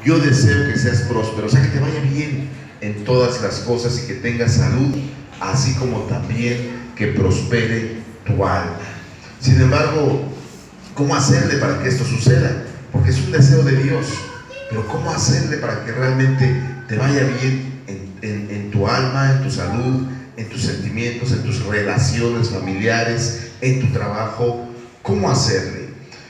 yo deseo que seas próspero, o sea, que te vaya bien en todas las cosas y que tengas salud, así como también que prospere tu alma. Sin embargo, ¿cómo hacerle para que esto suceda? Porque es un deseo de Dios, pero ¿cómo hacerle para que realmente te vaya bien en tu alma, en tu salud, en tus sentimientos, en tus relaciones familiares, en tu trabajo? ¿Cómo hacerle?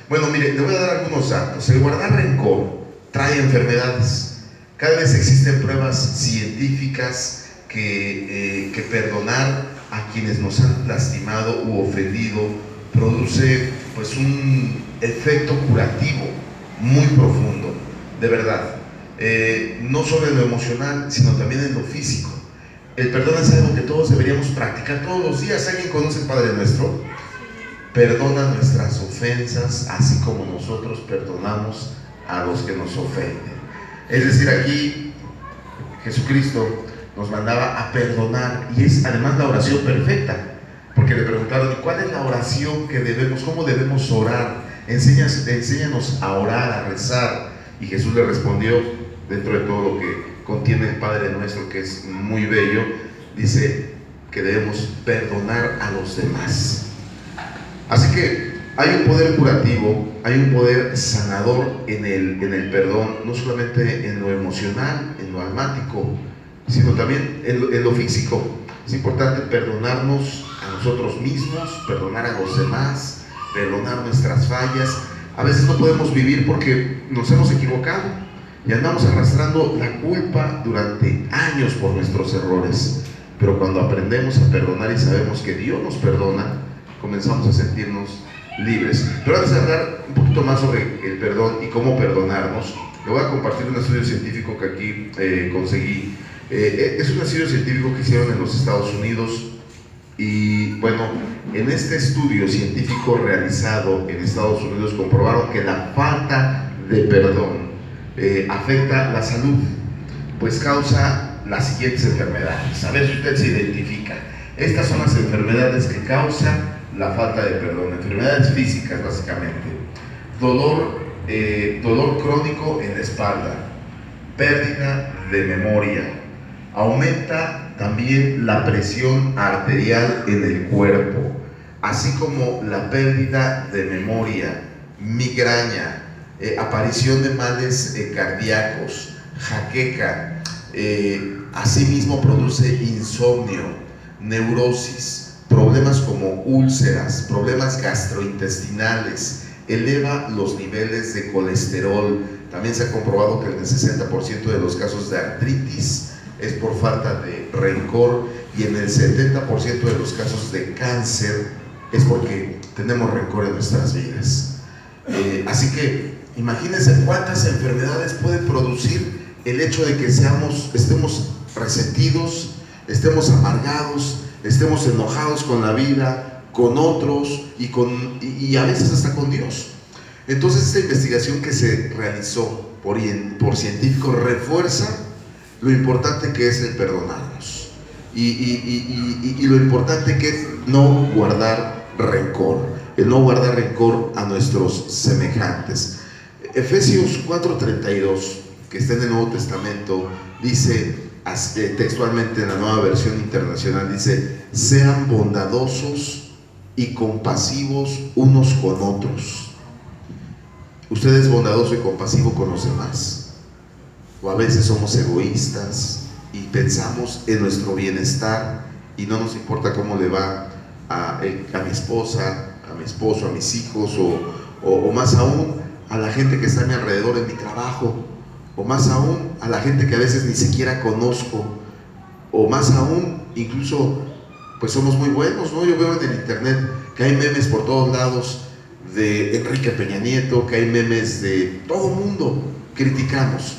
Bueno, mire, le voy a dar algunos datos. El guardar rencor trae enfermedades. Cada vez existen pruebas científicas que perdonar a quienes nos han lastimado u ofendido produce pues un efecto curativo muy profundo, de verdad, no solo en lo emocional, sino también en lo físico. El perdón es algo que todos deberíamos practicar todos los días. ¿Alguien conoce el Padre Nuestro? Perdona nuestras ofensas, así como nosotros perdonamos a los que nos ofenden. Es decir, aquí Jesucristo nos mandaba a perdonar, y es además la oración perfecta, porque le preguntaron, ¿cuál es la oración que debemos, cómo debemos orar? Enséñanos a orar, a rezar. Y Jesús le respondió, dentro de todo lo que contiene el Padre Nuestro, que es muy bello, dice que debemos perdonar a los demás. Así que hay un poder curativo, hay un poder sanador en el perdón, no solamente en lo emocional, en lo almático, sino también en lo físico. Es importante perdonarnos a nosotros mismos, perdonar a los demás, perdonar nuestras fallas. A veces no podemos vivir porque nos hemos equivocado y andamos arrastrando la culpa durante años por nuestros errores. Pero cuando aprendemos a perdonar y sabemos que Dios nos perdona, comenzamos a sentirnos libres. Pero antes de hablar un poquito más sobre el perdón y cómo perdonarnos, le voy a compartir un estudio científico que aquí conseguí. Es un estudio científico que hicieron en los Estados Unidos. Y bueno, en este estudio científico realizado en Estados Unidos comprobaron que la falta de perdón afecta la salud, pues causa las siguientes enfermedades. A ver si usted se identifica. Estas son las enfermedades que causa la falta de perdón, enfermedades físicas básicamente. Dolor crónico en la espalda, pérdida de memoria, aumenta también la presión arterial en el cuerpo, así como la pérdida de memoria, migraña, aparición de males cardíacos, jaqueca, asimismo produce insomnio, neurosis, problemas como úlceras, problemas gastrointestinales, eleva los niveles de colesterol. También se ha comprobado que en el 60% de los casos de artritis es por falta de rencor, y en el 70% de los casos de cáncer es porque tenemos rencor en nuestras vidas. Así que imagínense cuántas enfermedades puede producir el hecho de que estemos resentidos, estemos amargados, estemos enojados con la vida, con otros y a veces hasta con Dios. Entonces esta investigación que se realizó por científicos refuerza lo importante que es el perdonarnos y lo importante que es no guardar rencor, el no guardar rencor a nuestros semejantes. Efesios 4:32, que está en el Nuevo Testamento, dice textualmente en la Nueva Versión Internacional, dice: sean bondadosos y compasivos unos con otros. ¿Usted es bondadoso y compasivo con los demás? O a veces somos egoístas y pensamos en nuestro bienestar y no nos importa cómo le va a mi esposa, a mi esposo, a mis hijos, o más aún a la gente que está a mi alrededor en mi trabajo, o más aún a la gente que a veces ni siquiera conozco, o más aún incluso pues somos muy buenos, ¿no? Yo veo en el internet que hay memes por todos lados de Enrique Peña Nieto, que hay memes de todo mundo. Criticamos,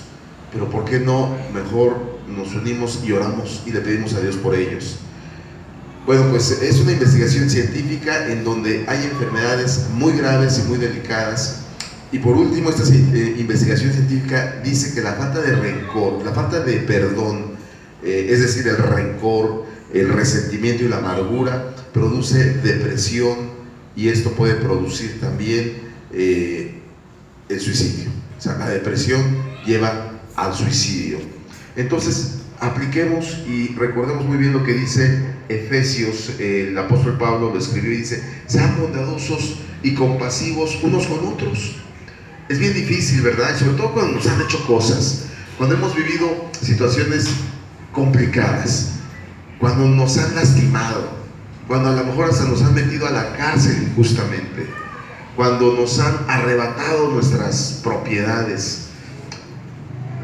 pero ¿por qué no mejor nos unimos y oramos y le pedimos a Dios por ellos? Bueno, pues es una investigación científica en donde hay enfermedades muy graves y muy delicadas. Y por último, esta investigación científica dice que la falta de rencor, la falta de perdón, es decir, el rencor, el resentimiento y la amargura, produce depresión, y esto puede producir también el suicidio. O sea, la depresión lleva al suicidio. Entonces, apliquemos y recordemos muy bien lo que dice Efesios. El apóstol Pablo lo escribió y dice: sean bondadosos y compasivos unos con otros. Es bien difícil, ¿verdad? Y sobre todo cuando nos han hecho cosas, cuando hemos vivido situaciones complicadas, cuando nos han lastimado, cuando a lo mejor hasta nos han metido a la cárcel injustamente, cuando nos han arrebatado nuestras propiedades.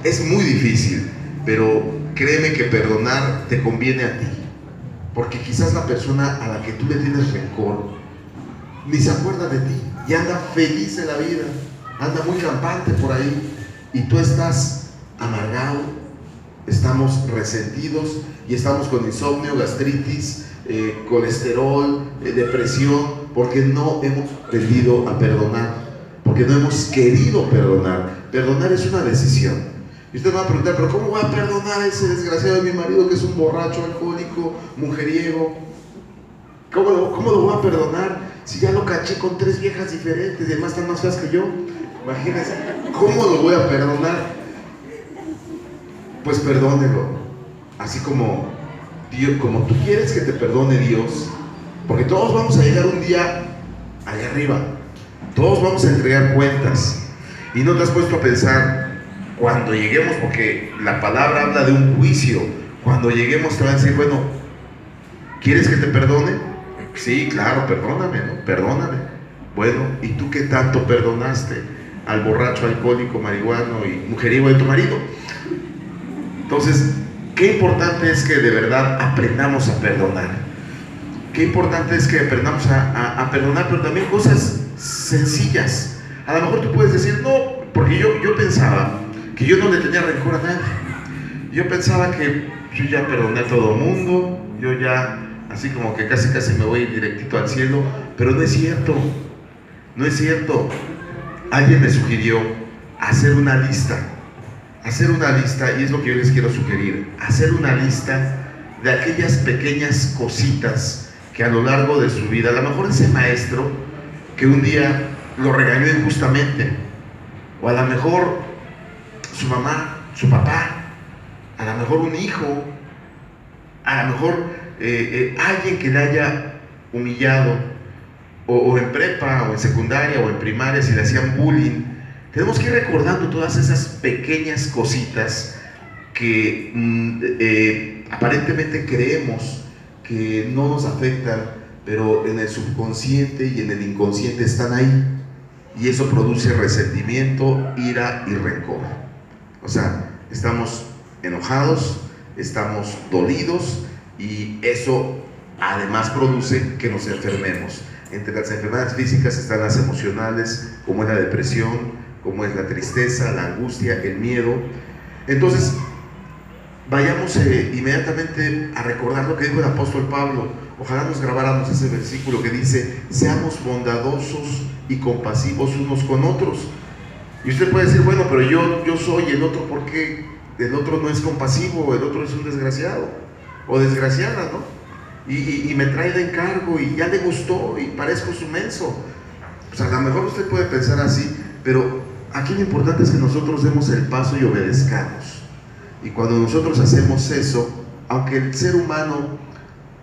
Es muy difícil, pero créeme que perdonar te conviene a ti, porque quizás la persona a la que tú le tienes rencor ni se acuerda de ti y anda feliz en la vida, anda muy campante por ahí, y tú estás amargado, estamos resentidos y estamos con insomnio, gastritis, colesterol, depresión, porque no hemos aprendido a perdonar, porque no hemos querido perdonar. Perdonar es una decisión. Y usted me va a preguntar: ¿pero cómo voy a perdonar a ese desgraciado de mi marido que es un borracho, alcohólico, mujeriego? ¿Cómo lo voy a perdonar si ya lo caché con 3 viejas diferentes y además están más feas que yo? Imagínense, ¿cómo lo voy a perdonar? Pues perdónelo, así como Dios, como tú quieres que te perdone Dios, porque todos vamos a llegar un día allá arriba, todos vamos a entregar cuentas. Y no te has puesto a pensar, cuando lleguemos, porque la palabra habla de un juicio, cuando lleguemos te van a decir: bueno, ¿quieres que te perdone? Sí, claro, perdóname, ¿no? Perdóname. Bueno, ¿y tú qué tanto perdonaste al borracho, alcohólico, marihuano y mujeriego de tu marido? Entonces, qué importante es que de verdad aprendamos a perdonar. Qué importante es que aprendamos a perdonar, pero también cosas sencillas. A lo mejor tú puedes decir: no, porque yo pensaba que yo no le tenía rencor a nadie. Yo pensaba que yo ya perdoné a todo el mundo, yo ya así como que casi me voy directito al cielo. Pero no es cierto, no es cierto. Alguien me sugirió hacer una lista, y es lo que yo les quiero sugerir: hacer una lista de aquellas pequeñas cositas que a lo largo de su vida, a lo mejor ese maestro que un día lo regañó injustamente, o a lo mejor su mamá, su papá, a lo mejor un hijo, a lo mejor alguien que le haya humillado, o en prepa, o en secundaria, o en primaria, si le hacían bullying. Tenemos que ir recordando todas esas pequeñas cositas que aparentemente creemos que no nos afectan, pero en el subconsciente y en el inconsciente están ahí, y eso produce resentimiento, ira y rencor. O sea, estamos enojados, estamos dolidos, y eso además produce que nos enfermemos. Entre las enfermedades físicas están las emocionales, como es la depresión, como es la tristeza, la angustia, el miedo. Entonces, vayamos inmediatamente a recordar lo que dijo el apóstol Pablo. Ojalá nos grabáramos ese versículo que dice: seamos bondadosos y compasivos unos con otros. Y usted puede decir: bueno, pero yo soy el otro, ¿por qué el otro no es compasivo? El otro es un desgraciado o desgraciada, ¿no? Y me trae de encargo y ya le gustó y parezco su menso. Pues a lo mejor usted puede pensar así, pero aquí lo importante es que nosotros demos el paso y obedezcamos. Y cuando nosotros hacemos eso, aunque el ser humano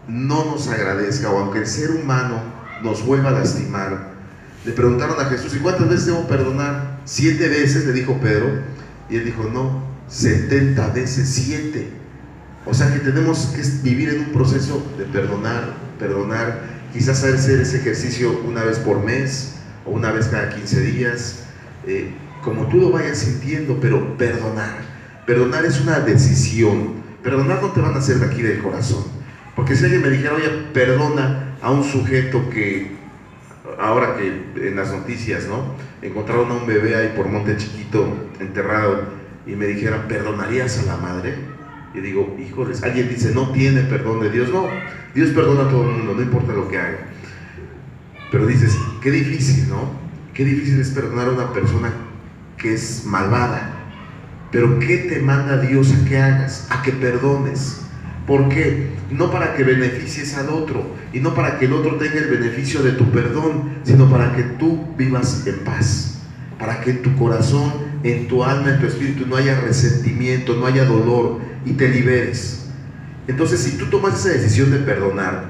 no nos agradezca, o aunque el ser humano nos vuelva a lastimar, le preguntaron a Jesús: ¿y cuántas veces debo perdonar? 7 veces, le dijo Pedro. Y él dijo: no, 70 veces 7. O sea que tenemos que vivir en un proceso de perdonar, quizás hacer ese ejercicio una vez por mes, o una vez cada 15 días, como tú lo vayas sintiendo, pero perdonar es una decisión. Perdonar no te van a hacer de aquí del corazón, porque si alguien me dijera: oye, perdona a un sujeto que, ahora que en las noticias, ¿no?, encontraron a un bebé ahí por Monte Chiquito enterrado, y me dijeran: ¿perdonarías a la madre? Y digo: híjoles, alguien dice: no tiene perdón de Dios. No, Dios perdona a todo el mundo, no importa lo que haga. Pero dices: qué difícil, ¿no? Qué difícil es perdonar a una persona que es malvada. Pero ¿qué te manda Dios a que hagas? A que perdones. ¿Por qué? No para que beneficies al otro, y no para que el otro tenga el beneficio de tu perdón, sino para que tú vivas en paz, para que en tu corazón en tu alma, en tu espíritu, no haya resentimiento, no haya dolor y te liberes. Entonces, si tú tomas esa decisión de perdonar,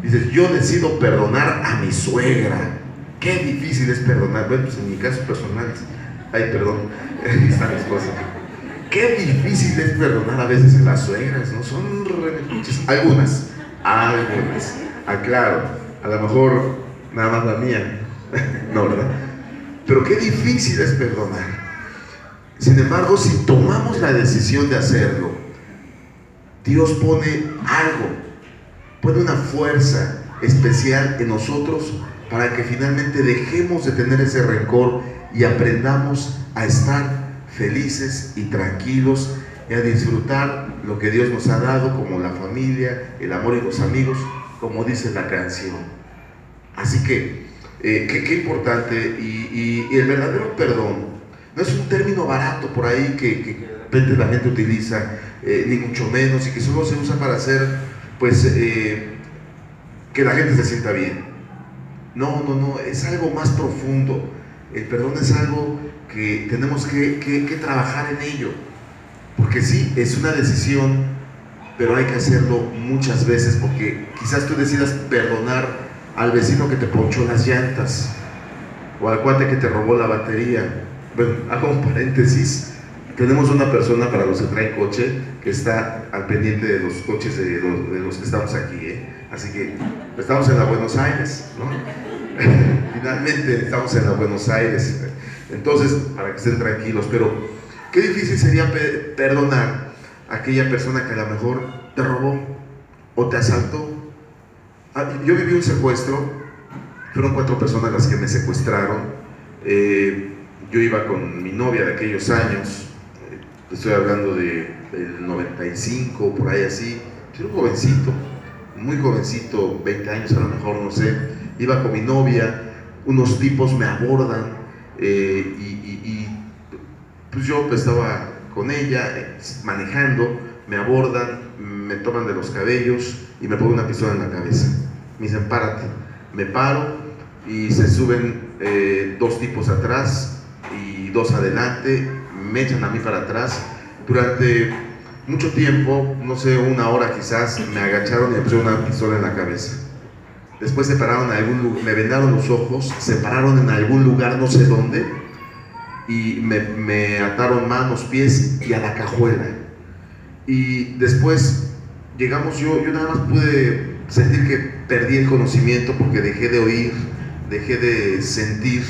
dices, yo decido perdonar a mi suegra. Qué difícil es perdonar. Bueno, pues en mi caso personal, ay, perdón, aquí está mi esposa. Qué difícil es perdonar a veces a las suegras, ¿no? Son renecuches. Algunas, aclaro, a lo mejor nada más la mía, no, ¿verdad? Pero qué difícil es perdonar. Sin embargo, si tomamos la decisión de hacerlo, Dios pone algo, pone una fuerza especial en nosotros para que finalmente dejemos de tener ese rencor y aprendamos a estar felices y tranquilos y a disfrutar lo que Dios nos ha dado, como la familia, el amor y los amigos, como dice la canción. Así que, qué importante. Y el verdadero perdón no es un término barato por ahí que la gente utiliza, ni mucho menos, y que solo se usa para hacer, pues, que la gente se sienta bien. No, es algo más profundo. El perdón es algo que tenemos que trabajar en ello, porque sí, es una decisión, pero hay que hacerlo muchas veces, porque quizás tú decidas perdonar al vecino que te ponchó las llantas, o al cuate que te robó la batería. Bueno, hago un paréntesis. Tenemos una persona, para los que traen coche, que está al pendiente de los coches de los que estamos aquí, Así que estamos en la Buenos Aires, ¿no? Finalmente estamos en la Buenos Aires. Entonces, para que estén tranquilos. Pero qué difícil sería perdonar a aquella persona que a lo mejor te robó o te asaltó. Yo viví un secuestro. Fueron 4 personas las que me secuestraron. Yo iba con mi novia de aquellos años. Estoy hablando del 95, por ahí así. Era un jovencito, muy jovencito, 20 años a lo mejor, no sé. Iba con mi novia, unos tipos me abordan, y pues yo estaba con ella, manejando, me abordan, me toman de los cabellos y me ponen una pistola en la cabeza. Me dicen, párate. Me paro y se suben 2 tipos atrás y 2 adelante, me echan a mí para atrás. Durante mucho tiempo, no sé, 1 hora quizás, me agacharon y me pusieron una pistola en la cabeza. Después se pararon en algún lugar, me vendaron los ojos, se pararon en algún lugar, no sé dónde, y me ataron manos, pies y a la cajuela. Y después llegamos, yo nada más pude sentir que perdí el conocimiento porque dejé de oír, dejé de sentir.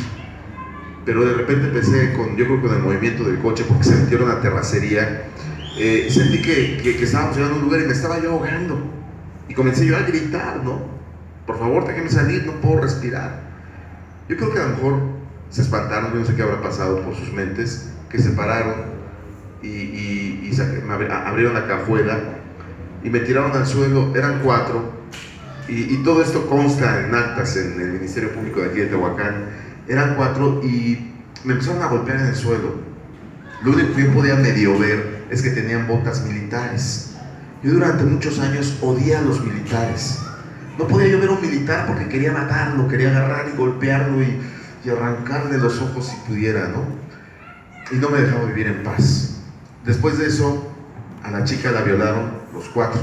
Pero de repente empecé yo creo con el movimiento del coche, porque se metieron a terracería. Sentí que estábamos llegando a un lugar y me estaba yo ahogando. Y comencé yo a gritar, ¿no? Por favor, déjenme salir, no puedo respirar. Yo creo que a lo mejor se espantaron, yo no sé qué habrá pasado por sus mentes, que se pararon y abrieron la cajuela y me tiraron al suelo. Eran 4, y todo esto consta en actas en el Ministerio Público de aquí de Tehuacán. Eran 4 y me empezaron a golpear en el suelo. Lo único que yo podía medio ver es que tenían botas militares. Yo durante muchos años odié a los militares. No podía yo ver a un militar porque quería matarlo, quería agarrar y golpearlo y arrancarle los ojos si pudiera, ¿no? Y no me dejaba vivir en paz. Después de eso, a la chica la violaron los 4.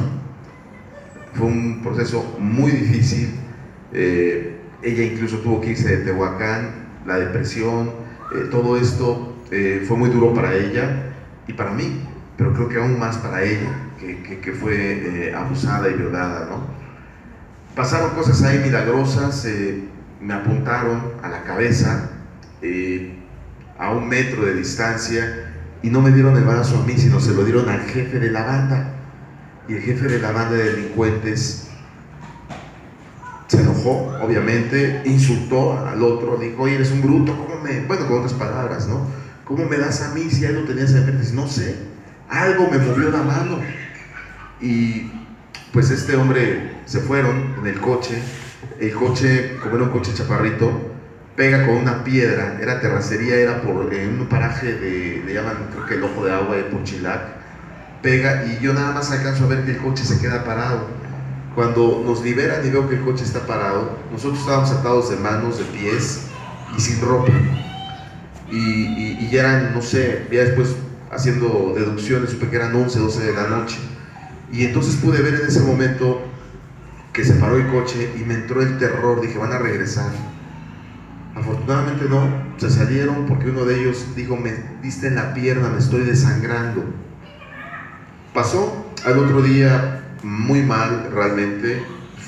Fue un proceso muy difícil. Ella incluso tuvo que irse de Tehuacán, la depresión, todo esto fue muy duro para ella y para mí, pero creo que aún más para ella, que fue abusada y violada, ¿no? Pasaron cosas ahí milagrosas. Me apuntaron a la cabeza a 1 metro de distancia y no me dieron el balazo a mí, sino se lo dieron al jefe de la banda. Y el jefe de la banda de delincuentes se enojó, obviamente, insultó al otro, dijo, oye, eres un bruto, bueno, con otras palabras, ¿no? ¿Cómo me das a mí si ahí lo tenías enfrente? No sé, algo me movió la mano. Y pues este hombre se fueron en el coche. El coche, como era un coche chaparrito, pega con una piedra. Era terracería, era en un paraje le llaman, creo que el Ojo de Agua de Pochilac. Pega y yo nada más alcanzo a ver que el coche se queda parado. Cuando nos liberan y veo que el coche está parado, nosotros estábamos atados de manos, de pies y sin ropa. y ya eran, no sé, ya después haciendo deducciones supe que eran 11, 12 de la noche. Y entonces pude ver en ese momento que se paró el coche y me entró el terror, dije, van a regresar. Afortunadamente no, se salieron porque uno de ellos dijo, me diste en la pierna, me estoy desangrando. Pasó al otro día muy mal realmente,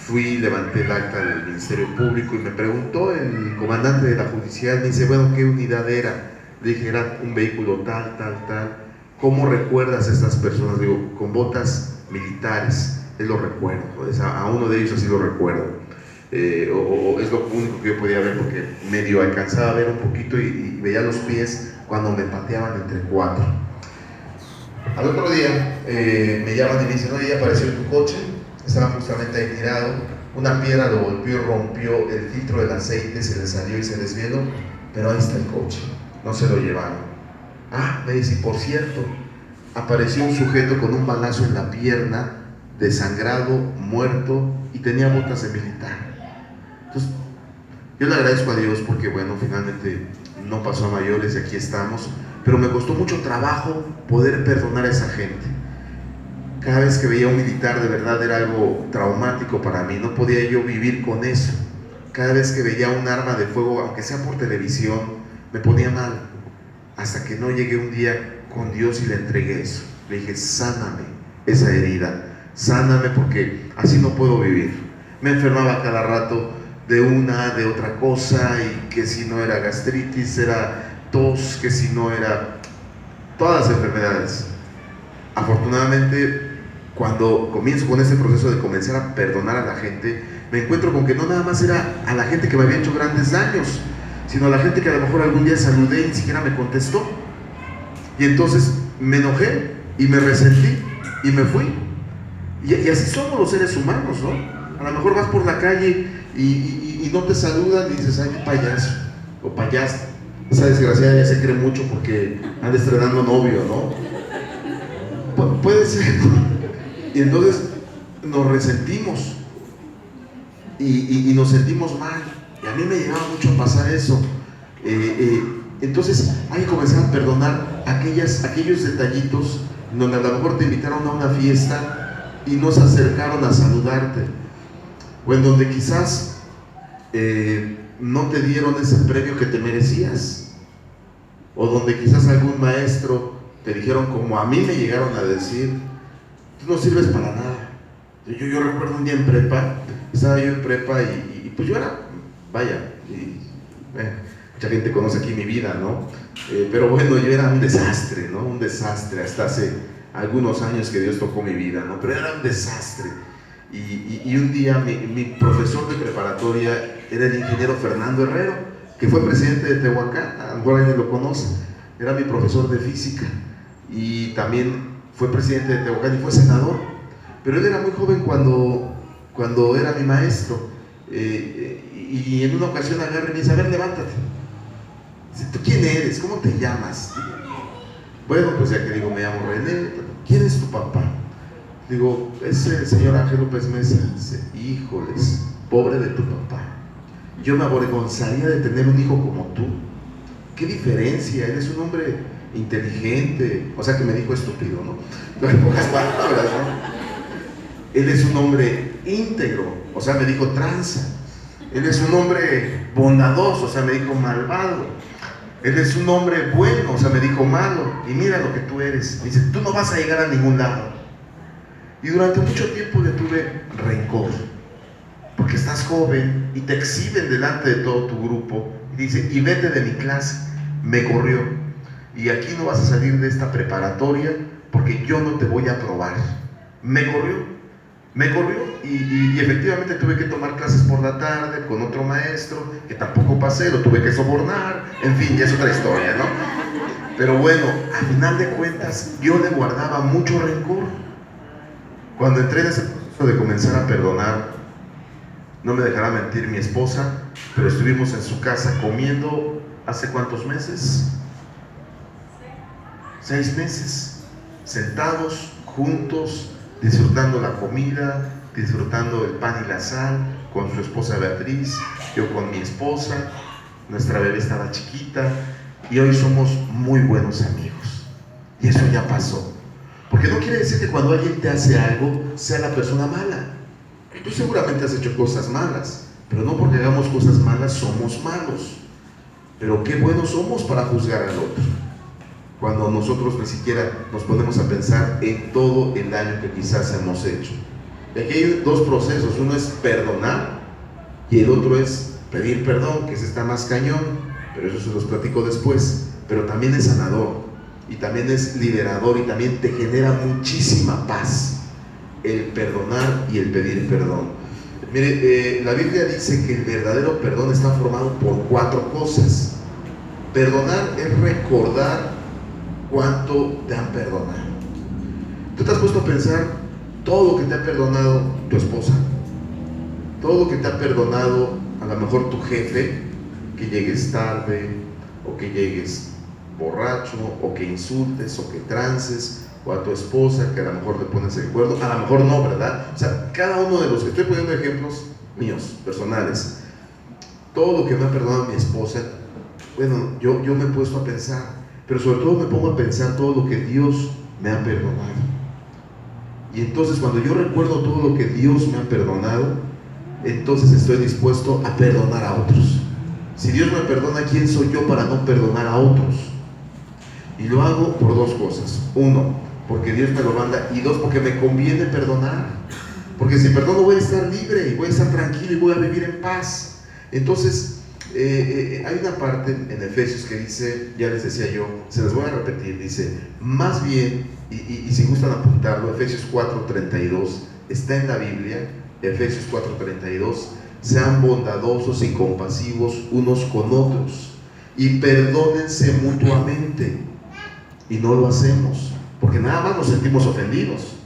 fui, levanté el acta del Ministerio Público y me preguntó el comandante de la judicial, me dice, bueno, ¿qué unidad era? Le dije, era un vehículo tal, tal, tal. ¿Cómo recuerdas a estas personas? Digo, con botas militares, él lo recuerdo, a uno de ellos así lo recuerdo. O es lo único que yo podía ver porque medio alcanzaba a ver un poquito y veía los pies cuando me pateaban entre cuatro. Al otro día me llaman y me dicen, oye, ya apareció tu coche, estaba justamente ahí tirado, una piedra lo golpeó y rompió el filtro del aceite, se le salió y se desvieló, pero ahí está el coche, no se lo llevaron. Ah, me dice, por cierto, apareció un sujeto con un balazo en la pierna, desangrado, muerto, y tenía botas de militar. Entonces, yo le agradezco a Dios porque, bueno, finalmente no pasó a mayores y aquí estamos, pero me costó mucho trabajo poder perdonar a esa gente. Cada vez que veía a un militar, de verdad era algo traumático para mí, no podía yo vivir con eso. Cada vez que veía un arma de fuego, aunque sea por televisión, me ponía mal, hasta que no llegué un día con Dios y le entregué eso. Le dije, sáname esa herida, sáname porque así no puedo vivir. Me enfermaba cada rato de una, de otra cosa, y que si no era gastritis, era tos, que si no era todas las enfermedades. Afortunadamente, cuando comienzo con ese proceso de comenzar a perdonar a la gente, me encuentro con que no nada más era a la gente que me había hecho grandes daños, sino a la gente que a lo mejor algún día saludé y ni siquiera me contestó. Y entonces me enojé y me resentí y me fui. Y así somos los seres humanos, ¿no? A lo mejor vas por la calle y no te saludan y dices, ay, payaso o payasa. Esa desgraciada ya se cree mucho porque anda estrenando novio, ¿no? Puede ser. Y entonces nos resentimos y nos sentimos mal. Y a mí me llegaba mucho a pasar eso. Entonces hay que comenzar a perdonar aquellos detallitos donde a lo mejor te invitaron a una fiesta y no se acercaron a saludarte, o en donde quizás no te dieron ese premio que te merecías, o donde quizás algún maestro te dijeron, como a mí me llegaron a decir, tú no sirves para nada. Yo recuerdo un día en prepa, estaba yo en prepa y pues yo era, vaya, mucha gente conoce aquí mi vida, ¿no? Pero bueno, yo era un desastre, ¿no? Un desastre hasta hace algunos años que Dios tocó mi vida, ¿no? Pero era un desastre. Y un día mi profesor de preparatoria era el ingeniero Fernando Herrero, que fue presidente de Tehuacán, a lo mejor alguien lo conoce. Era mi profesor de física y también fue presidente de Tehuacán y fue senador. Pero él era muy joven cuando era mi maestro. Y en una ocasión agarra y me dice, a ver, levántate. Dice, ¿tú quién eres? ¿Cómo te llamas? Bueno, pues ya que digo, me llamo René. ¿Quién es tu papá? Digo, es el señor Ángel López Mesa. Dice, híjoles, pobre de tu papá. Yo me avergonzaría de tener un hijo como tú. ¿Qué diferencia? Eres un hombre inteligente. O sea que me dijo estúpido, ¿no? En pocas palabras, ¿no? Él es un hombre íntegro. O sea, me dijo tranza. Él es un hombre bondadoso. O sea, me dijo malvado. Él es un hombre bueno. O sea, me dijo malo. Y mira lo que tú eres. Me dice, tú no vas a llegar a ningún lado. Y durante mucho tiempo le tuve rencor, porque estás joven y te exhiben delante de todo tu grupo y dice, y vete de mi clase. Me corrió, y aquí no vas a salir de esta preparatoria porque yo no te voy a aprobar. Me corrió y efectivamente tuve que tomar clases por la tarde con otro maestro que tampoco pasé, lo tuve que sobornar, en fin, ya es otra historia, ¿no? Pero bueno, al final de cuentas yo le guardaba mucho rencor. Cuando entré en ese proceso de comenzar a perdonar, no me dejará mentir mi esposa, pero estuvimos en su casa comiendo, ¿hace cuántos meses? 6 meses, sentados, juntos, disfrutando la comida, disfrutando el pan y la sal, con su esposa Beatriz, yo con mi esposa, nuestra bebé estaba chiquita, y hoy somos muy buenos amigos. Y eso ya pasó. Porque no quiere decir que cuando alguien te hace algo, sea la persona mala. Tú seguramente has hecho cosas malas, pero no porque hagamos cosas malas somos malos. Pero qué buenos somos para juzgar al otro, cuando nosotros ni siquiera nos ponemos a pensar en todo el daño que quizás hemos hecho. Y aquí hay dos procesos: uno es perdonar y el otro es pedir perdón, que ese está más cañón, pero eso se los platico después. Pero también es sanador, y también es liberador, y también te genera muchísima paz el perdonar y el pedir perdón. Mire, la Biblia dice que el verdadero perdón está formado por 4 cosas. Perdonar es recordar cuánto te han perdonado. ¿Tú te has puesto a pensar todo lo que te ha perdonado tu esposa? Todo lo que te ha perdonado a lo mejor tu jefe, que llegues tarde, o que llegues borracho, o que insultes, o que trances, o a tu esposa que a lo mejor le pones el cuerno, a lo mejor no, ¿verdad? O sea, cada uno de los que estoy poniendo ejemplos míos, personales, todo lo que me ha perdonado mi esposa, bueno, yo me he puesto a pensar, pero sobre todo me pongo a pensar todo lo que Dios me ha perdonado. Y entonces cuando yo recuerdo todo lo que Dios me ha perdonado, entonces estoy dispuesto a perdonar a otros. Si Dios me perdona, ¿quién soy yo para no perdonar a otros? Y lo hago por 2 cosas. 1, porque Dios me lo manda, y 2, porque me conviene perdonar. Porque si perdono voy a estar libre, y voy a estar tranquilo, y voy a vivir en paz. Entonces, hay una parte en Efesios que dice, ya les decía yo, se las voy a repetir, dice, más bien, y si gustan apuntarlo, Efesios 4:32, está en la Biblia, Efesios 4:32, sean bondadosos y compasivos unos con otros, y perdónense mutuamente. Y no lo hacemos, porque nada más nos sentimos ofendidos,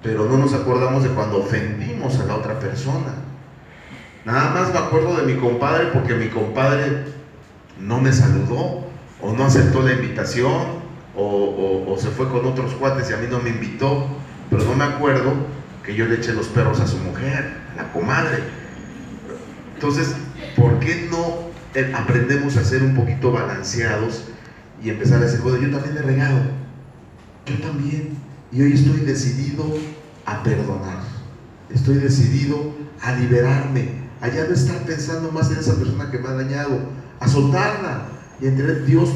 pero no nos acordamos de cuando ofendimos a la otra persona. Nada más me acuerdo de mi compadre porque mi compadre no me saludó, o no aceptó la invitación, o se fue con otros cuates y a mí no me invitó, pero no me acuerdo que yo le eché los perros a su mujer, a la comadre. Entonces, ¿por qué no aprendemos a ser un poquito balanceados y empezar a decir, bueno, yo también he regado, yo también, y hoy estoy decidido a perdonar, estoy decidido a liberarme, a ya no estar pensando más en esa persona que me ha dañado, a soltarla y a entender, Dios,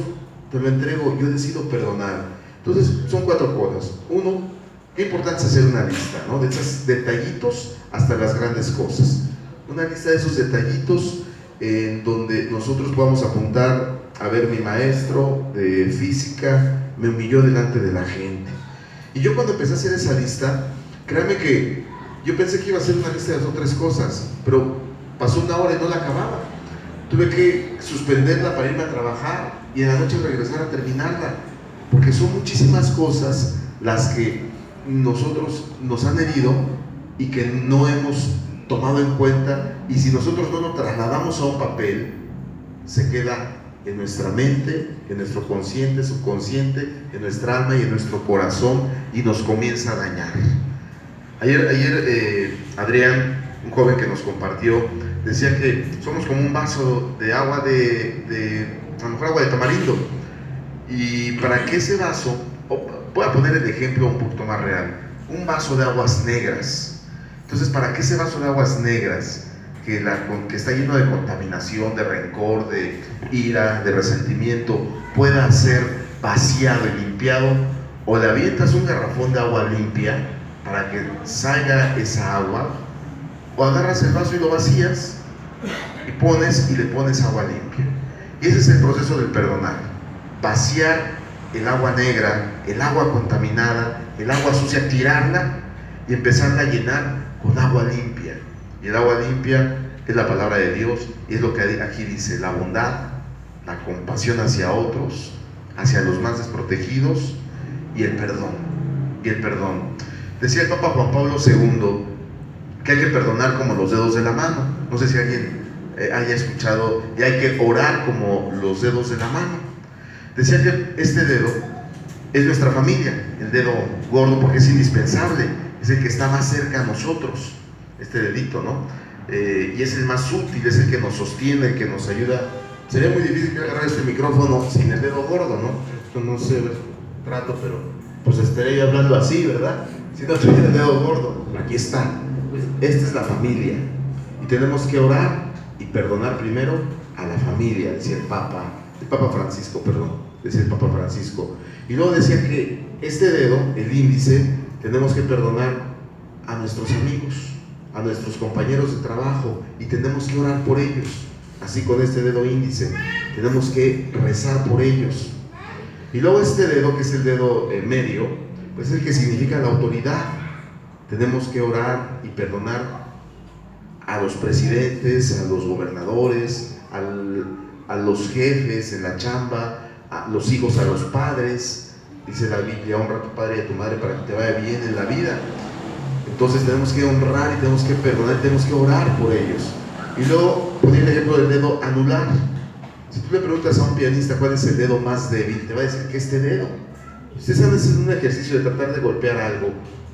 te lo entrego, yo decido perdonar. Entonces, son 4 cosas. 1, qué importante es hacer una lista, ¿no? De esos detallitos hasta las grandes cosas. Una lista de esos detallitos en donde nosotros podamos apuntar, a ver, mi maestro de física me humilló delante de la gente. Y yo cuando empecé a hacer esa lista, créanme que yo pensé que iba a ser una lista de 2 o 3 cosas, pero pasó 1 hora y no la acababa. Tuve que suspenderla para irme a trabajar y en la noche regresar a terminarla, porque son muchísimas cosas las que nosotros nos han herido y que no hemos tomado en cuenta, y si nosotros no lo trasladamos a un papel, se queda en nuestra mente, en nuestro consciente, subconsciente, en nuestra alma y en nuestro corazón, y nos comienza a dañar. Ayer Adrián, un joven que nos compartió, decía que somos como un vaso de agua a lo mejor agua de tamarindo, y para que ese vaso, voy a poner el ejemplo un poquito más real, un vaso de aguas negras. Entonces, para que ese vaso de aguas negras, que está lleno de contaminación, de rencor, de ira, de resentimiento, pueda ser vaciado y limpiado, o le avientas un garrafón de agua limpia para que salga esa agua, o agarras el vaso y lo vacías y le pones agua limpia. Y ese es el proceso del perdonar: vaciar el agua negra, el agua contaminada, el agua sucia, tirarla y empezarla a llenar con agua limpia. Y el agua limpia es la palabra de Dios, y es lo que aquí dice: la bondad, la compasión hacia otros, hacia los más desprotegidos, y el perdón. Decía el Papa Juan Pablo II que hay que perdonar como los dedos de la mano. No sé si alguien haya escuchado, y hay que orar como los dedos de la mano. Decía que este dedo es nuestra familia, el dedo gordo, porque es indispensable, es el que está más cerca a nosotros, este dedito, ¿no? Y es el más útil, es el que nos sostiene, el que nos ayuda Sería muy difícil que agarrar este micrófono sin el dedo gordo, ¿no? Esto no sé, trato, pero pues estaría yo hablando así, ¿verdad? Si no tuviera el dedo gordo, aquí está. Pues esta es la familia. Y tenemos que orar y perdonar primero a la familia, decía el Papa Francisco, decía el Papa Francisco. Y luego decía que este dedo, el índice, tenemos que perdonar a nuestros amigos, a nuestros compañeros de trabajo, y tenemos que orar por ellos. Así con este dedo índice, tenemos que rezar por ellos. Y luego este dedo, que es el dedo medio, pues es el que significa la autoridad. Tenemos que orar y perdonar a los presidentes, a los gobernadores, a los jefes en la chamba, a los hijos, a los padres. Dice la Biblia: honra a tu padre y a tu madre para que te vaya bien en la vida. Entonces tenemos que honrar y tenemos que perdonar, tenemos que orar por ellos. Y luego poner el ejemplo del dedo anular. Si tú le preguntas a un pianista cuál es el dedo más débil, te va a decir que este dedo. Ustedes han hecho un ejercicio de tratar de golpear algo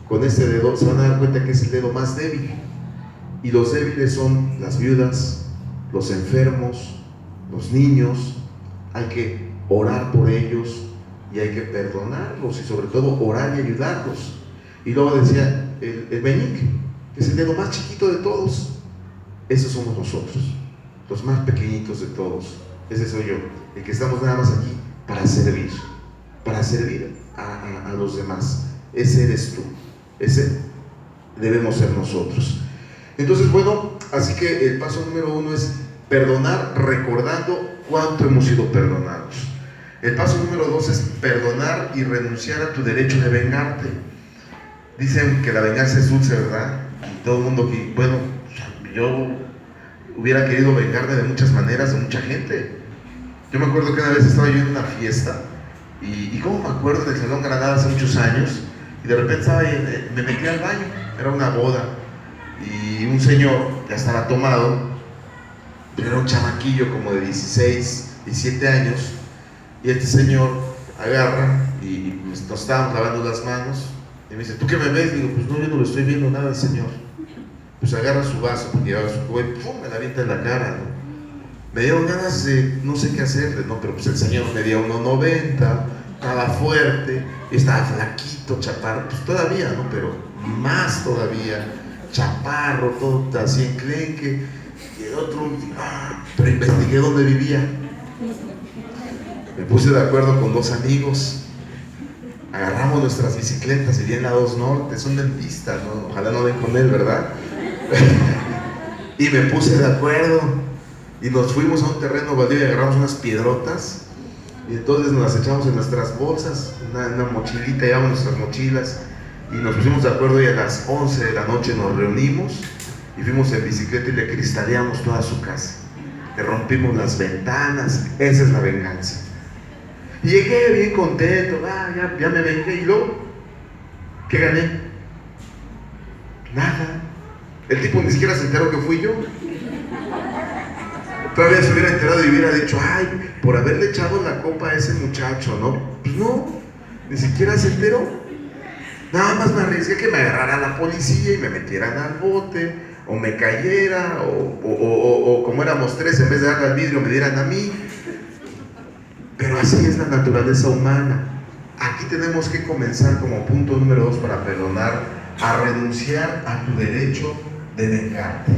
con este dedo, se van a dar cuenta que es el dedo más débil. Y los débiles son las viudas, los enfermos, los niños. Hay que orar por ellos y hay que perdonarlos, y sobre todo orar y ayudarlos. Y luego decía el meñique, que es el dedo más chiquito de todos. Esos somos nosotros, los más pequeñitos de todos. Ese soy yo, el que estamos nada más aquí para servir a los demás. Ese eres tú, ese debemos ser nosotros. Entonces, bueno, así que el paso número 1 es perdonar recordando cuánto hemos sido perdonados. El paso número 2 es perdonar y renunciar a tu derecho de vengarte. Dicen que la venganza es dulce, ¿verdad? Y todo el mundo que, bueno, yo hubiera querido vengarme de muchas maneras, de mucha gente. Yo me acuerdo que una vez estaba yo en una fiesta, y como me acuerdo del Salón Granada hace muchos años, y de repente me metí al baño, era una boda, y un señor ya estaba tomado, pero era un chamaquillo como de 16, 17 años, y este señor agarra y nos estábamos lavando las manos, y me dice: ¿tú qué me ves? Digo: pues no, yo no lo estoy viendo nada, señor. Pues agarra su vaso, porque llevaba su jugo, y ¡pum!, me la avienta en la cara, ¿no? Me dieron ganas de no sé qué hacerle, ¿no? Pero pues el señor medía 1.90, estaba fuerte, estaba flaquito, chaparro, pues todavía, ¿no? Pero más todavía, chaparro, todo así enclenque. Y el otro, pero investigué dónde vivía. Me puse de acuerdo con 2 amigos, agarramos nuestras bicicletas, vivía en la 2 Norte, es un dentista, ¿no? Ojalá no den con él, ¿verdad? Y me puse de acuerdo y nos fuimos a un terreno baldío y agarramos unas piedrotas, y entonces nos las echamos en nuestras bolsas, una mochilita, llevamos nuestras mochilas, y nos pusimos de acuerdo, y a las 11 de la noche nos reunimos y fuimos en bicicleta y le cristaleamos toda su casa, le rompimos las ventanas. Esa es la venganza. Y llegué bien contento, ya me vengué. Y luego, ¿qué gané? Nada. El tipo ni siquiera se enteró que fui yo. Todavía se hubiera enterado y hubiera dicho: ay, por haberle echado la copa a ese muchacho, ¿no? Pues no, ni siquiera se enteró. Nada más me arriesgué que me agarrara la policía y me metieran al bote, o me cayera, o como éramos 3, en vez de darle al vidrio me dieran a mí. Pero así es la naturaleza humana. Aquí tenemos que comenzar como punto número 2 para perdonar, a renunciar a tu derecho de vengarte.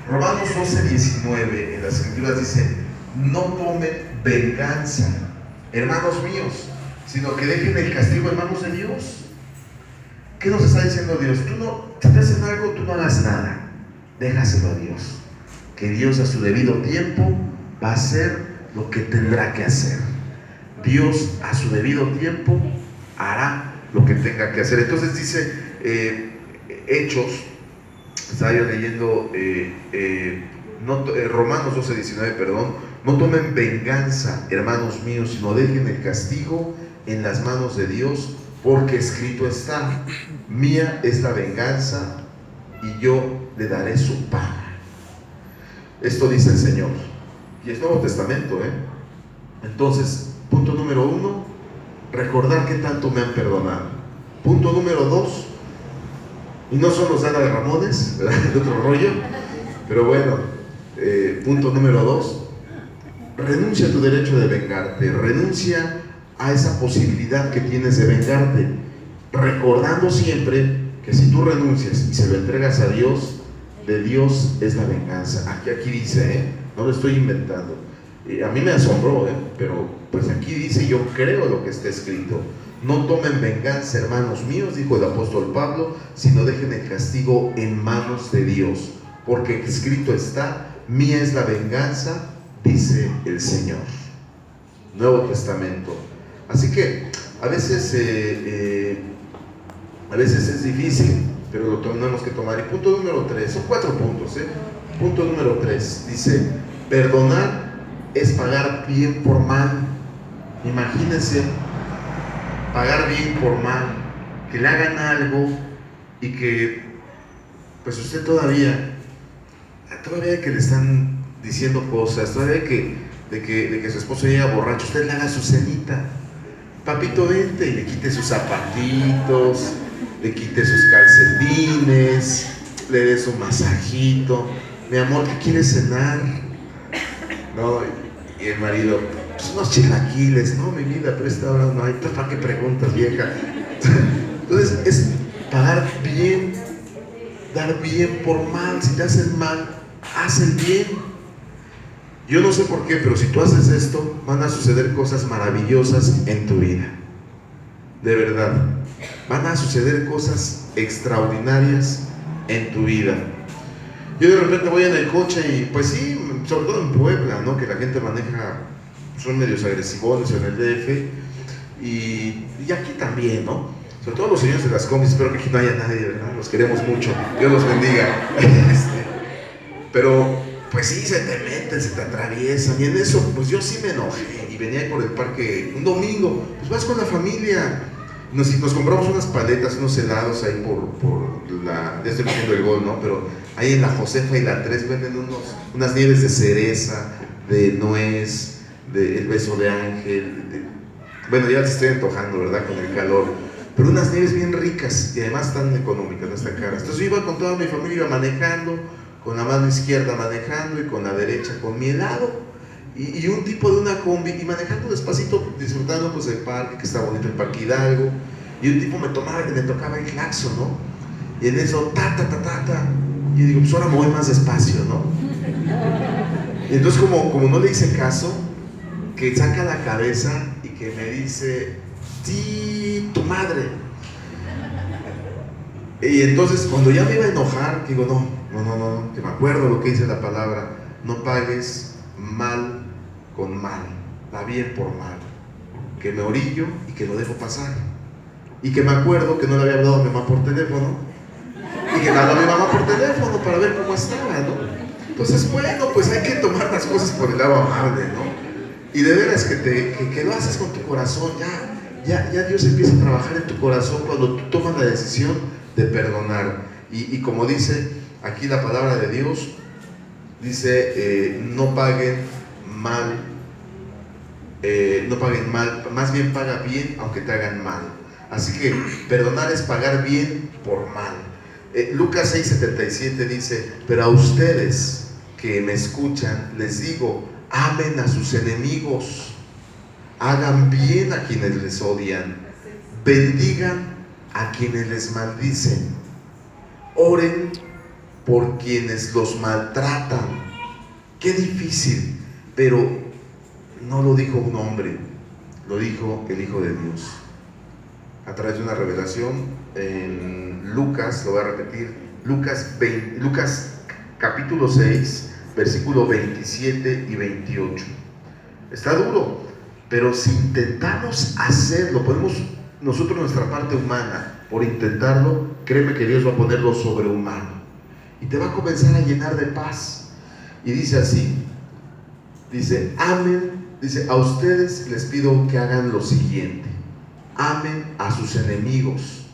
Romanos 12:19 en las Escrituras dice: no tomen venganza, hermanos míos, sino que dejen el castigo en manos de Dios. ¿Qué nos está diciendo Dios? Si te hacen algo, tú no hagas nada, déjaselo a Dios, que Dios a su debido tiempo va a hacer lo que tendrá que hacer. Dios a su debido tiempo hará lo que tenga que hacer. Entonces dice Hechos, estaba yo leyendo Romanos 12:19, perdón: no tomen venganza, hermanos míos, sino dejen el castigo en las manos de Dios, porque escrito está: mía es la venganza y yo le daré su paga. Esto dice el Señor, y es Nuevo Testamento, Entonces, punto número 1, recordar que tanto me han perdonado. Punto número 2, y no son los Dana de Ramones, ¿verdad? De otro rollo, pero bueno, punto número 2, renuncia a tu derecho de vengarte, renuncia a esa posibilidad que tienes de vengarte, recordando siempre que si tú renuncias y se lo entregas a Dios, de Dios es la venganza. Aquí dice, no lo estoy inventando. A mí me asombró, pero pues aquí dice, yo creo lo que está escrito. No tomen venganza, hermanos míos, dijo el apóstol Pablo, sino dejen el castigo en manos de Dios, porque escrito está, mía es la venganza, dice el Señor. Nuevo Testamento. Así que a veces es difícil, pero lo tenemos que tomar. Y punto número 3, son 4 puntos. Punto número 3, dice, perdonar es pagar bien por mal. Imagínense, pagar bien por mal, que le hagan algo y que pues usted todavía que le están diciendo cosas, todavía de que su esposo llega borracho, usted le haga su cenita. Papito, vente, y le quite sus zapatitos, le quite sus calcetines, le dé su masajito. Mi amor, ¿qué quieres cenar? No, y el marido, pues unos chilaquiles. No, mi vida, pero esta hora no hay. ¿Para qué preguntas, vieja? Entonces es pagar bien, dar bien por mal. Si te hacen mal, haz el bien. Yo no sé por qué, pero si tú haces esto, van a suceder cosas maravillosas en tu vida. De verdad, van a suceder cosas extraordinarias en tu vida. Yo de repente voy en el coche y pues sí, sobre todo en Puebla, ¿no? Que la gente maneja, son medios agresivones en el DF, y aquí también, ¿no? Sobre todo los señores de las combis, espero que aquí no haya nadie, ¿verdad? Los queremos mucho, Dios los bendiga. Pero pues sí, se te meten, se te atraviesan, y en eso pues yo sí me enojé y venía ahí por el parque un domingo, pues vas con la familia, nos compramos unas paletas, unos helados ahí ya estoy metiendo el gol, ¿no? Pero ahí en la Josefa y la 3 venden unas nieves de cereza, de nuez, de el beso de ángel, bueno, ya te estoy antojando, ¿verdad? Con el calor, pero unas nieves bien ricas y además tan económicas, no están caras. Entonces yo iba con toda mi familia, iba manejando, con la mano izquierda manejando y con la derecha con mi helado, y un tipo de una combi, y manejando despacito, disfrutando pues del parque, que está bonito el Parque Hidalgo, y un tipo me tocaba el claxon, ¿no? Y en eso, y yo digo, pues ahora me voy más despacio, ¿no? Y entonces como no le hice caso, que saca la cabeza y que me dice, sí, tu madre. Y entonces cuando ya me iba a enojar, digo, no, que me acuerdo lo que dice la palabra, no pagues mal con mal, da bien por mal, que me orillo y que lo dejo pasar, y que me acuerdo que no le había hablado a mi mamá por teléfono, y que le habló a mi mamá por teléfono para ver cómo estaba, ¿no? Entonces, bueno, pues hay que tomar las cosas por el lado amable, ¿no? Y de veras que lo haces con tu corazón, ya Dios empieza a trabajar en tu corazón cuando tú tomas la decisión de perdonar. Y como dice aquí la palabra de Dios, dice, no paguen mal, más bien paga bien aunque te hagan mal. Así que perdonar es pagar bien por mal. Lucas 6:77 dice, pero a ustedes que me escuchan les digo, amen a sus enemigos, hagan bien a quienes les odian, bendigan a quienes les maldicen, oren por quienes los maltratan. Qué difícil, pero no lo dijo un hombre, lo dijo el Hijo de Dios a través de una revelación en Lucas, lo voy a repetir, Lucas capítulo 6, versículo 27 y 28. Está duro, pero si intentamos hacerlo, podemos nosotros, nuestra parte humana, por intentarlo, créeme que Dios va a poner lo sobrehumano y te va a comenzar a llenar de paz. Y dice así, dice, amen, dice, a ustedes les pido que hagan lo siguiente: amen a sus enemigos,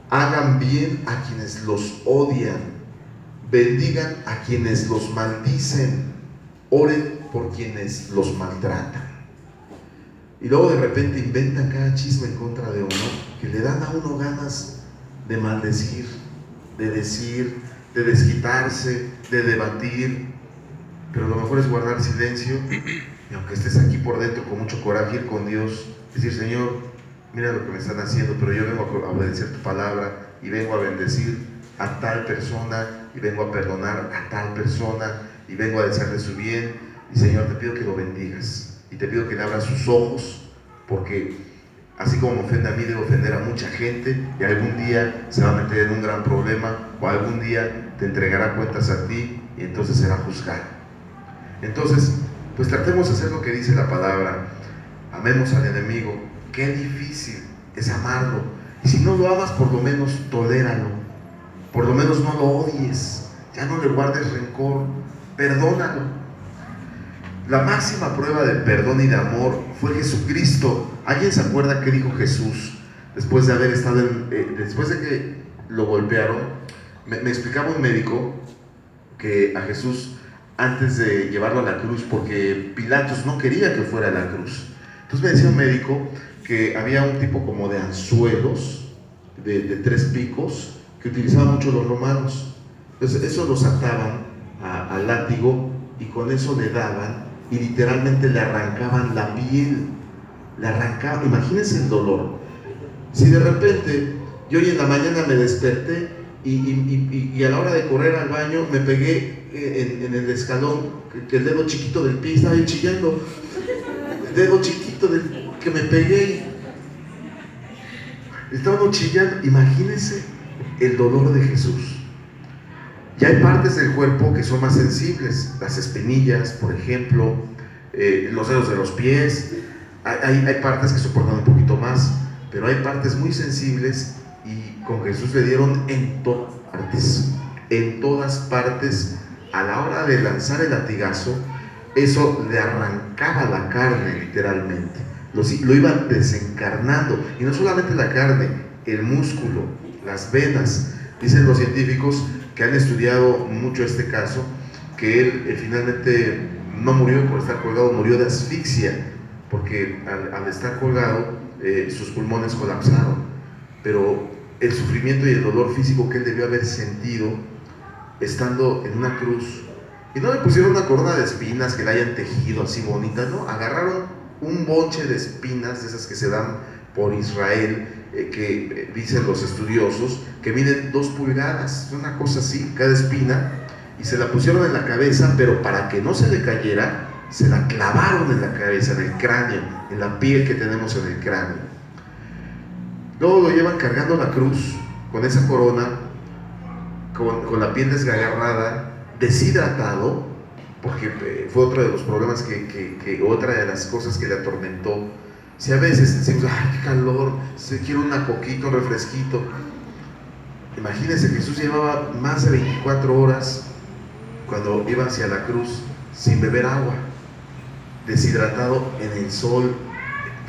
hagan bien a quienes los odian, bendigan a quienes los maldicen, oren por quienes los maltratan. Y luego de repente inventan cada chisme en contra de uno, que le dan a uno ganas de maldecir, de decir, de desquitarse, de debatir. pero lo mejor es guardar silencio y aunque estés aquí por dentro con mucho coraje, ir con Dios, decir: Señor, mira lo que me están haciendo, pero yo vengo a obedecer tu palabra y vengo a bendecir a tal persona y vengo a perdonar a tal persona y vengo a desearle su bien. Y Señor, te pido que lo bendigas y te pido que le abras sus ojos, porque así como me ofende a mí, debe ofender a mucha gente y algún día se va a meter en un gran problema o algún día te entregará cuentas a ti y entonces será juzgado. Entonces, pues tratemos de hacer lo que dice la palabra: amemos al enemigo. Qué difícil es amarlo, y si no lo amas, por lo menos toléralo, por lo menos no lo odies, ya no le guardes rencor, perdónalo. La máxima prueba de perdón y de amor fue Jesucristo. ¿Alguien se acuerda qué dijo Jesús después de haber estado después de que lo golpearon? Me explicaba un médico que a Jesús, antes de llevarlo a la cruz, porque Pilatos no quería que fuera a la cruz, entonces me decía un médico que había un tipo como de anzuelos de 3 picos que utilizaban mucho los romanos. Entonces eso los ataban al látigo y con eso le daban y literalmente le arrancaban la piel, le arrancaban. Imagínense el dolor. Si de repente yo hoy en la mañana me desperté y a la hora de correr al baño me pegué en el escalón, que el dedo chiquito del pie estaba chillando, el dedo chiquito que me pegué, estaba chillando. Imagínense el dolor de Jesús. Ya hay partes del cuerpo que son más sensibles, las espinillas, por ejemplo, los dedos de los pies. Hay partes que soportan un poquito más, pero hay partes muy sensibles, y con Jesús le dieron en todas partes. En todas partes, a la hora de lanzar el latigazo, eso le arrancaba la carne literalmente. Lo iban desencarnando, y no solamente la carne, el músculo, las venas. Dicen los científicos que han estudiado mucho este caso, que él finalmente no murió por estar colgado, murió de asfixia, porque al estar colgado sus pulmones colapsaron. Pero el sufrimiento y el dolor físico que él debió haber sentido estando en una cruz, y no le pusieron una corona de espinas que la hayan tejido así bonita, no, agarraron un bonche de espinas, de esas que se dan por Israel, que dicen los estudiosos que miden 2 pulgadas, una cosa así, cada espina, y se la pusieron en la cabeza, pero para que no se le cayera, se la clavaron en la cabeza, en el cráneo, en la piel que tenemos en el cráneo. Luego lo llevan cargando la cruz con esa corona, con la piel desgarrada, deshidratado, porque fue otro de los problemas otra de las cosas que le atormentó. Si a veces decimos: ay, qué calor, quiero una coquita, un refresquito. Imagínense, Jesús llevaba más de 24 horas cuando iba hacia la cruz sin beber agua, deshidratado en el sol,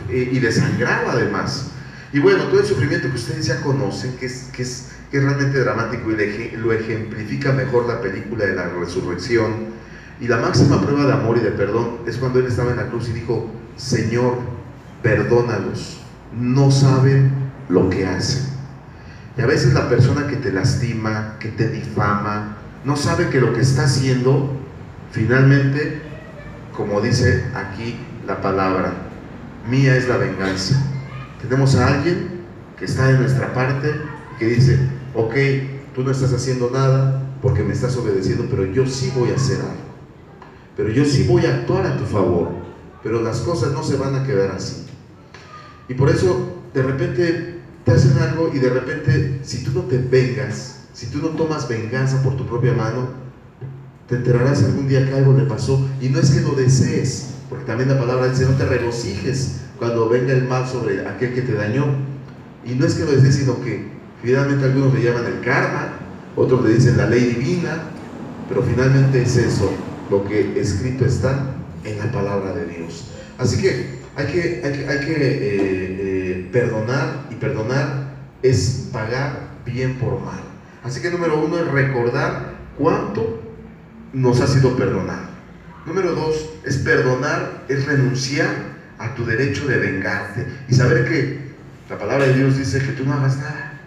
y desangrado además. Y bueno, todo el sufrimiento que ustedes ya conocen, que es realmente dramático, y lo ejemplifica mejor la película de la resurrección. Y la máxima prueba de amor y de perdón es cuando él estaba en la cruz y dijo: Señor, perdónalos, no saben lo que hacen. Y a veces la persona que te lastima, que te difama, no sabe que lo que está haciendo, finalmente, como dice aquí la palabra, mía es la venganza. Tenemos a alguien que está de nuestra parte, que dice: ok, tú no estás haciendo nada porque me estás obedeciendo, pero yo sí voy a hacer algo, pero yo sí voy a actuar a tu favor, pero las cosas no se van a quedar así. Y por eso de repente te hacen algo, y de repente, si tú no te vengas, si tú no tomas venganza por tu propia mano, te enterarás algún día que algo le pasó. Y no es que lo desees, porque también la palabra dice: no te regocijes cuando venga el mal sobre aquel que te dañó. Y no es que lo desees, sino que finalmente algunos le llaman el karma, otros le dicen la ley divina, pero finalmente es eso lo que escrito está en la palabra de Dios. Así que hay que perdonar, y perdonar es pagar bien por mal. Así que número 1 es recordar cuánto nos ha sido perdonado. Número 2 es perdonar, es renunciar a tu derecho de vengarte y saber que la palabra de Dios dice que tú no hagas nada,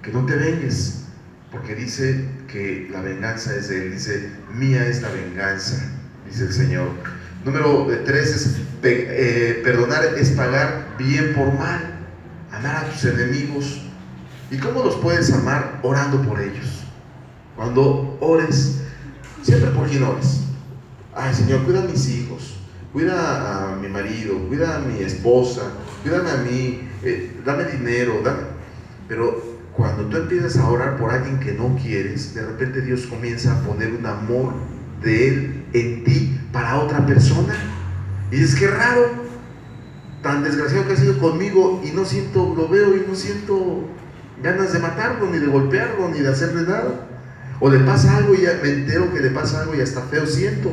que no te vengues, porque dice que la venganza es de Él. Dice: mía es la venganza, dice el Señor. Número 3 es perdonar es pagar bien por mal. Amar a tus enemigos. ¿Y cómo los puedes amar? Orando por ellos. Cuando ores, siempre por quien ores. Ay, Señor, cuida a mis hijos, cuida a mi marido, cuida a mi esposa, cuídame a mí, dame dinero, dame. Pero cuando tú empiezas a orar por alguien que no quieres, de repente Dios comienza a poner un amor de Él en ti para otra persona. Y dices, qué raro, tan desgraciado que ha sido conmigo y no siento, lo veo y no siento ganas de matarlo, ni de golpearlo, ni de hacerle nada. O le pasa algo y ya me entero que le pasa algo y hasta feo siento.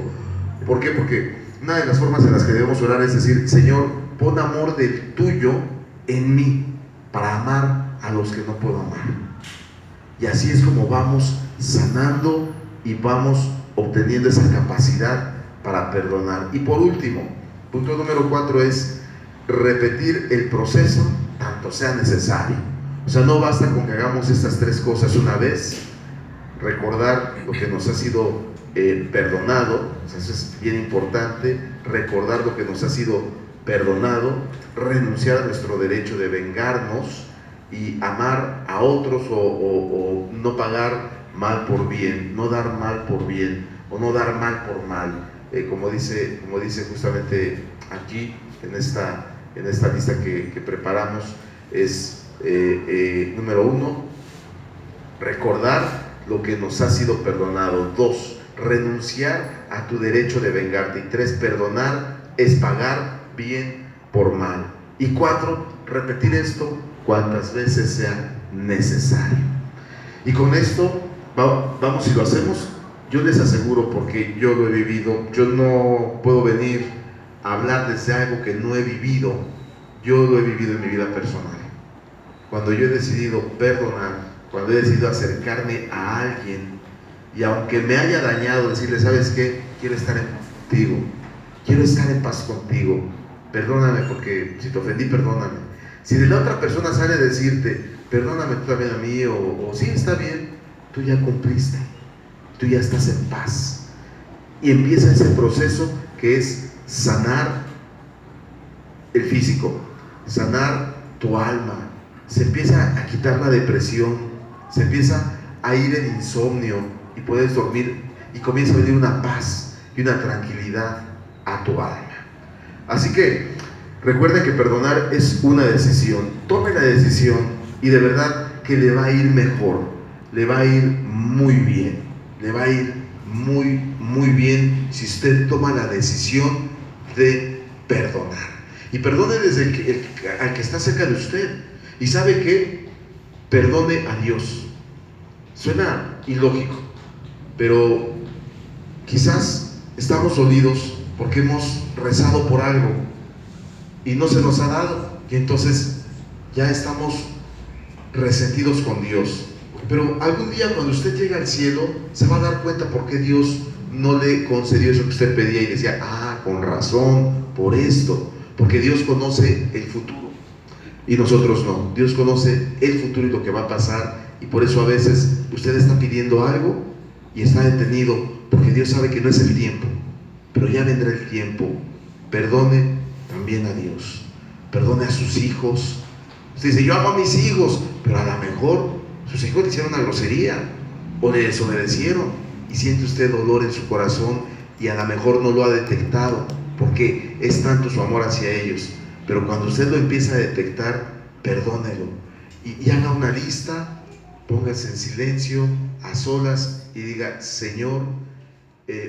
¿Por qué? Porque una de las formas en las que debemos orar es decir, Señor, pon amor del tuyo en mí para amar a los que no puedo amar. Y así es como vamos sanando y vamos obteniendo esa capacidad para perdonar. Y por último, punto número 4 es repetir el proceso tanto sea necesario. O sea, no basta con que hagamos estas 3 cosas una vez, recordar lo que nos ha sido perdonado, o sea, eso es bien importante, recordar lo que nos ha sido perdonado, renunciar a nuestro derecho de vengarnos y amar a otros o no pagar mal por bien, no dar mal por bien o no dar mal por mal, como dice justamente aquí en esta lista que preparamos, es número 1, recordar lo que nos ha sido perdonado. 2, renunciar a tu derecho de vengarte. Y 3, perdonar es pagar bien por mal. Y 4, repetir esto cuantas veces sea necesario. Y con esto vamos y lo hacemos. Yo les aseguro, porque yo lo he vivido, yo no puedo venir a hablar desde algo que no he vivido. Yo lo he vivido en mi vida personal. Cuando yo he decidido perdonar, cuando he decidido acercarme a alguien y aunque me haya dañado, decirle, ¿sabes qué? Quiero estar contigo, quiero estar en paz contigo, perdóname porque si te ofendí, perdóname. Si de la otra persona sale a decirte, perdóname tú también a mí, o sí, está bien, tú ya cumpliste, tú ya estás en paz. Y empieza ese proceso que es sanar el físico, sanar tu alma, se empieza a quitar la depresión, se empieza a ir el insomnio y puedes dormir y comienza a venir una paz y una tranquilidad a tu alma. Así que recuerden que perdonar es una decisión. Tome la decisión y de verdad que le va a ir mejor, le va a ir muy bien, le va a ir muy, muy bien si usted toma la decisión de perdonar. Y perdone desde al que está cerca de usted. Y sabe que perdone a Dios. Suena ilógico, pero quizás estamos dolidos porque hemos rezado por algo y no se nos ha dado, y entonces ya estamos resentidos con Dios. Pero algún día cuando usted llegue al cielo se va a dar cuenta por qué Dios no le concedió eso que usted pedía y decía, con razón, por esto, porque Dios conoce el futuro y nosotros no. Dios conoce el futuro y lo que va a pasar, y por eso a veces usted está pidiendo algo y está detenido porque Dios sabe que no es el tiempo, pero ya vendrá el tiempo. Perdone también a Dios, perdone a sus hijos. Usted dice, yo amo a mis hijos, pero a lo mejor sus hijos le hicieron una grosería o le desobedecieron y siente usted dolor en su corazón y a lo mejor no lo ha detectado porque es tanto su amor hacia ellos. Pero cuando usted lo empieza a detectar, perdónelo y haga una lista, póngase en silencio, a solas y diga, Señor,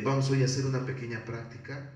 vamos hoy a hacer una pequeña práctica.